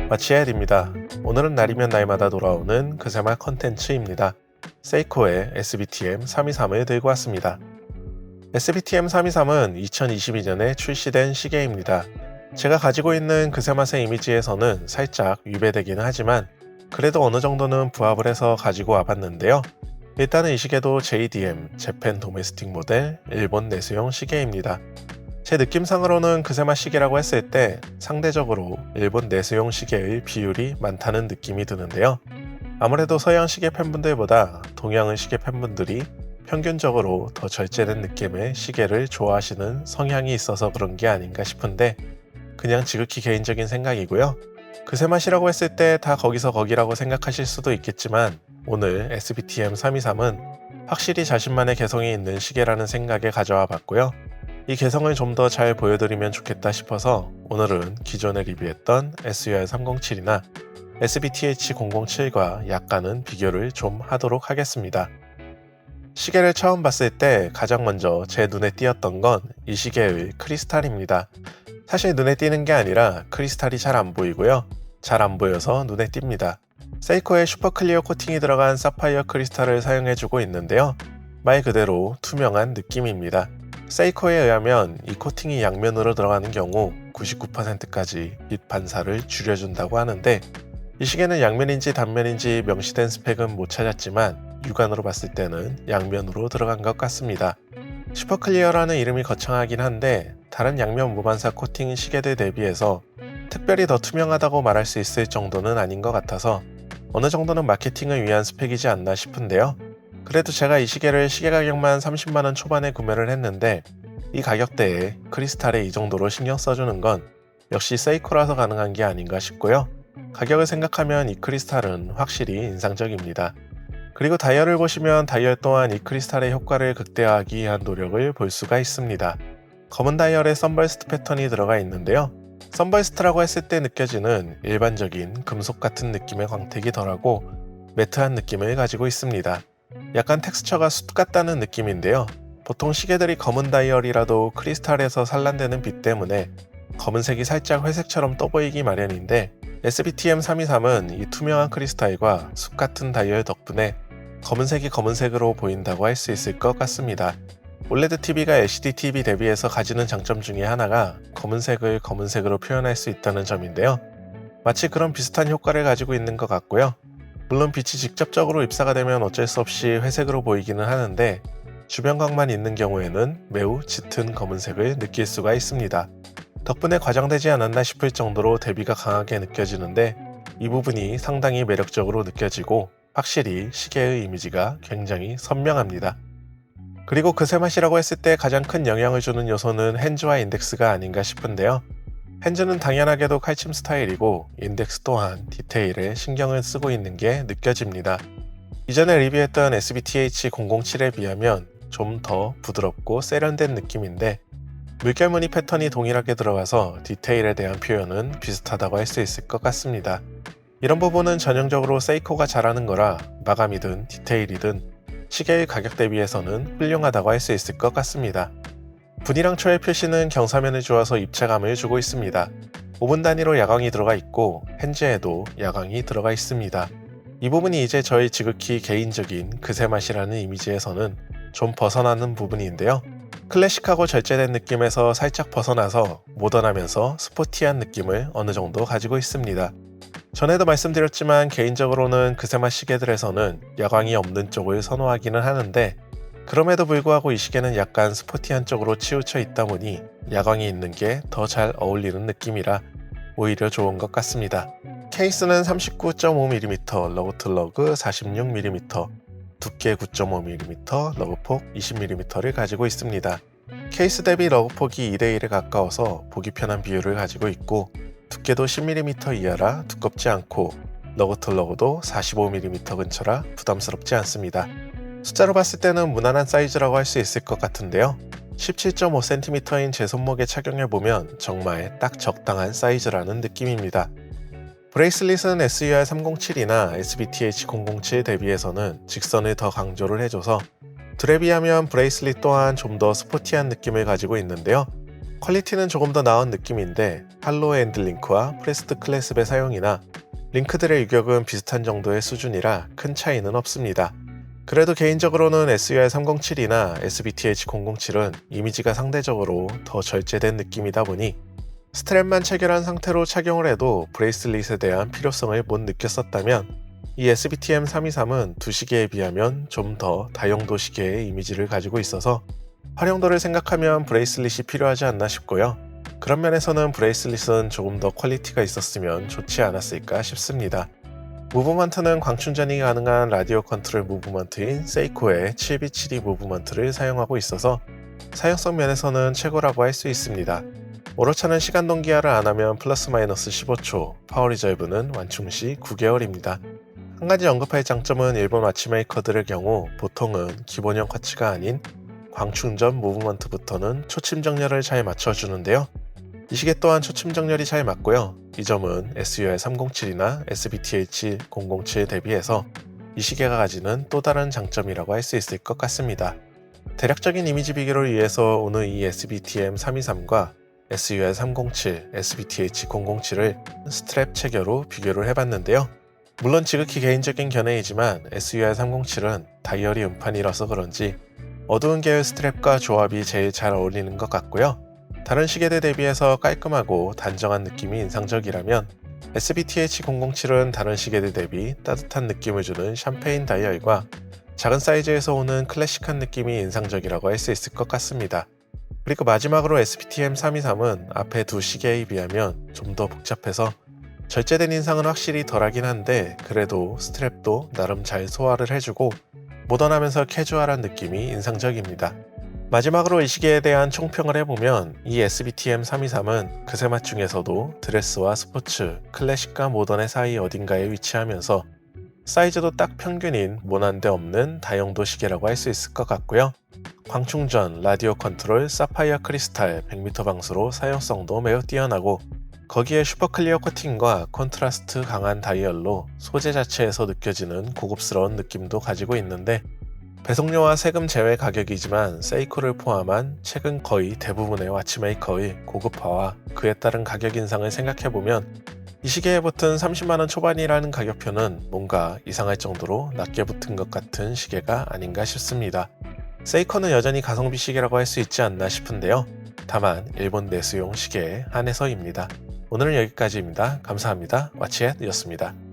마치엘입니다. 오늘은 날이면 날마다 돌아오는 그새말 컨텐츠입니다. 세이코의 SBTM323을 들고 왔습니다. SBTM323은 2022년에 출시된 시계입니다. 제가 가지고 있는 그새맛의 이미지에서는 살짝 위배되기는 하지만 그래도 어느 정도는 부합을 해서 가지고 와봤는데요. 일단은 이 시계도 JDM, 재팬 도메스틱 모델 일본 내수용 시계입니다. 제 느낌상으로는 그새맛 시계라고 했을 때 상대적으로 일본 내수용 시계의 비율이 많다는 느낌이 드는데요. 아무래도 서양 시계 팬분들보다 동양의 시계 팬분들이 평균적으로 더 절제된 느낌의 시계를 좋아하시는 성향이 있어서 그런 게 아닌가 싶은데 그냥 지극히 개인적인 생각이고요. 그새맛이라고 했을 때 다 거기서 거기라고 생각하실 수도 있겠지만 오늘 SBTM323은 확실히 자신만의 개성이 있는 시계라는 생각에 가져와 봤고요. 이 개성을 좀 더 잘 보여드리면 좋겠다 싶어서 오늘은 기존에 리뷰했던 SUR307이나 SBTH007과 약간은 비교를 좀 하도록 하겠습니다. 시계를 처음 봤을 때 가장 먼저 제 눈에 띄었던 건 이 시계의 크리스탈입니다. 사실 눈에 띄는 게 아니라 크리스탈이 잘 안 보이고요. 잘 안 보여서 눈에 띕니다. 세이코의 슈퍼클리어 코팅이 들어간 사파이어 크리스탈을 사용해주고 있는데요. 말 그대로 투명한 느낌입니다. 세이코에 의하면 이 코팅이 양면으로 들어가는 경우 99%까지 빛 반사를 줄여준다고 하는데 이 시계는 양면인지 단면인지 명시된 스펙은 못 찾았지만 육안으로 봤을 때는 양면으로 들어간 것 같습니다. 슈퍼클리어라는 이름이 거창하긴 한데 다른 양면 무반사 코팅 시계들 대비해서 특별히 더 투명하다고 말할 수 있을 정도는 아닌 것 같아서 어느 정도는 마케팅을 위한 스펙이지 않나 싶은데요. 그래도 제가 이 시계를 시계 가격만 30만원 초반에 구매를 했는데 이 가격대에 크리스탈에 이 정도로 신경 써주는 건 역시 세이코라서 가능한 게 아닌가 싶고요. 가격을 생각하면 이 크리스탈은 확실히 인상적입니다. 그리고 다이얼을 보시면 다이얼 또한 이 크리스탈의 효과를 극대화하기 위한 노력을 볼 수가 있습니다. 검은 다이얼에 선버스트 패턴이 들어가 있는데요. 선버스트라고 했을 때 느껴지는 일반적인 금속 같은 느낌의 광택이 덜하고 매트한 느낌을 가지고 있습니다. 약간 텍스처가 숯 같다는 느낌인데요. 보통 시계들이 검은 다이얼이라도 크리스탈에서 산란되는 빛 때문에 검은색이 살짝 회색처럼 떠보이기 마련인데 SBTM323은 이 투명한 크리스탈과 숯 같은 다이얼 덕분에 검은색이 검은색으로 보인다고 할 수 있을 것 같습니다. 올레드 TV가 LCD TV 대비해서 가지는 장점 중에 하나가 검은색을 검은색으로 표현할 수 있다는 점인데요. 마치 그런 비슷한 효과를 가지고 있는 것 같고요. 물론 빛이 직접적으로 입사가 되면 어쩔 수 없이 회색으로 보이기는 하는데 주변광만 있는 경우에는 매우 짙은 검은색을 느낄 수가 있습니다. 덕분에 과장되지 않았나 싶을 정도로 대비가 강하게 느껴지는데 이 부분이 상당히 매력적으로 느껴지고 확실히 시계의 이미지가 굉장히 선명합니다. 그리고 그새맛이라고 했을 때 가장 큰 영향을 주는 요소는 핸즈와 인덱스가 아닌가 싶은데요. 핸즈는 당연하게도 칼침 스타일이고 인덱스 또한 디테일에 신경을 쓰고 있는 게 느껴집니다. 이전에 리뷰했던 SBTH007에 비하면 좀 더 부드럽고 세련된 느낌인데 물결 무늬 패턴이 동일하게 들어가서 디테일에 대한 표현은 비슷하다고 할 수 있을 것 같습니다. 이런 부분은 전형적으로 세이코가 잘하는 거라 마감이든 디테일이든 시계의 가격 대비해서는 훌륭하다고 할 수 있을 것 같습니다. 분이랑 초의 표시는 경사면을 주어서 입체감을 주고 있습니다. 5분 단위로 야광이 들어가 있고 핸즈에도 야광이 들어가 있습니다. 이 부분이 이제 저의 지극히 개인적인 그새맛이라는 이미지에서는 좀 벗어나는 부분인데요. 클래식하고 절제된 느낌에서 살짝 벗어나서 모던하면서 스포티한 느낌을 어느 정도 가지고 있습니다. 전에도 말씀드렸지만 개인적으로는 그새맛 시계들에서는 야광이 없는 쪽을 선호하기는 하는데 그럼에도 불구하고 이 시계는 약간 스포티한 쪽으로 치우쳐 있다 보니 야광이 있는 게 더 잘 어울리는 느낌이라 오히려 좋은 것 같습니다. 케이스는 39.5mm, 러그투러그 46mm, 두께 9.5mm, 러그폭 20mm를 가지고 있습니다. 케이스 대비 러그폭이 2:1에 가까워서 보기 편한 비율을 가지고 있고 두께도 10mm 이하라 두껍지 않고 러그투러그도 45mm 근처라 부담스럽지 않습니다. 숫자로 봤을 때는 무난한 사이즈라고 할 수 있을 것 같은데요. 17.5cm인 제 손목에 착용해보면 정말 딱 적당한 사이즈라는 느낌입니다. 브레이슬릿은 SUR307이나 SBTH007 대비해서는 직선을 더 강조를 해줘서 둘에 비하면 브레이슬릿 또한 좀 더 스포티한 느낌을 가지고 있는데요. 퀄리티는 조금 더 나은 느낌인데 할로우 핸들링크와 프레스드 클래스의 사용이나 링크들의 유격은 비슷한 정도의 수준이라 큰 차이는 없습니다. 그래도 개인적으로는 SUR307이나 SBTH007은 이미지가 상대적으로 더 절제된 느낌이다 보니 스트랩만 체결한 상태로 착용을 해도 브레이슬릿에 대한 필요성을 못 느꼈었다면 이 SBTM323은 두 시계에 비하면 좀 더 다용도 시계의 이미지를 가지고 있어서 활용도를 생각하면 브레이슬릿이 필요하지 않나 싶고요. 그런 면에서는 브레이슬릿은 조금 더 퀄리티가 있었으면 좋지 않았을까 싶습니다. 무브먼트는 광충전이 가능한 라디오 컨트롤 무브먼트인 세이코의 7B7E 무브먼트를 사용하고 있어서 사용성 면에서는 최고라고 할 수 있습니다. 오로차는 시간 동기화를 안하면 플러스 마이너스 15초, 파워 리저브는 완충 시 9개월입니다. 한 가지 언급할 장점은 일본 와치메이커들의 경우 보통은 기본형 쿼츠가 아닌 광충전 무브먼트부터는 초침 정렬을 잘 맞춰주는데요. 이 시계 또한 초침 정렬이 잘 맞고요. 이 점은 SUR307이나 SBTH007 대비해서 이 시계가 가지는 또 다른 장점이라고 할 수 있을 것 같습니다. 대략적인 이미지 비교를 위해서 오늘 이 SBTM323과 SUR307, SBTH007을 스트랩 체결로 비교를 해봤는데요. 물론 지극히 개인적인 견해이지만 SUR307은 다이어리 음판이라서 그런지 어두운 계열 스트랩과 조합이 제일 잘 어울리는 것 같고요. 다른 시계들 대비해서 깔끔하고 단정한 느낌이 인상적이라면 SBTH007은 다른 시계들 대비 따뜻한 느낌을 주는 샴페인 다이얼과 작은 사이즈에서 오는 클래식한 느낌이 인상적이라고 할 수 있을 것 같습니다. 그리고 마지막으로 SBTM323은 앞에 두 시계에 비하면 좀 더 복잡해서 절제된 인상은 확실히 덜하긴 한데 그래도 스트랩도 나름 잘 소화를 해주고 모던하면서 캐주얼한 느낌이 인상적입니다. 마지막으로 이 시계에 대한 총평을 해보면 이 SBTM323은 그세 맛 중에서도 드레스와 스포츠, 클래식과 모던의 사이 어딘가에 위치하면서 사이즈도 딱 평균인 모난데 없는 다용도 시계라고 할 수 있을 것 같고요. 광충전, 라디오 컨트롤, 사파이어 크리스탈, 100m 방수로 사용성도 매우 뛰어나고 거기에 슈퍼클리어 코팅과 콘트라스트 강한 다이얼로 소재 자체에서 느껴지는 고급스러운 느낌도 가지고 있는데 배송료와 세금 제외 가격이지만 세이코를 포함한 최근 거의 대부분의 와치메이커의 고급화와 그에 따른 가격 인상을 생각해보면 이 시계에 붙은 30만원 초반이라는 가격표는 뭔가 이상할 정도로 낮게 붙은 것 같은 시계가 아닌가 싶습니다. 세이코는 여전히 가성비 시계라고 할 수 있지 않나 싶은데요. 다만 일본 내수용 시계에 한해서입니다. 오늘은 여기까지입니다. 감사합니다. 와치앳이었습니다.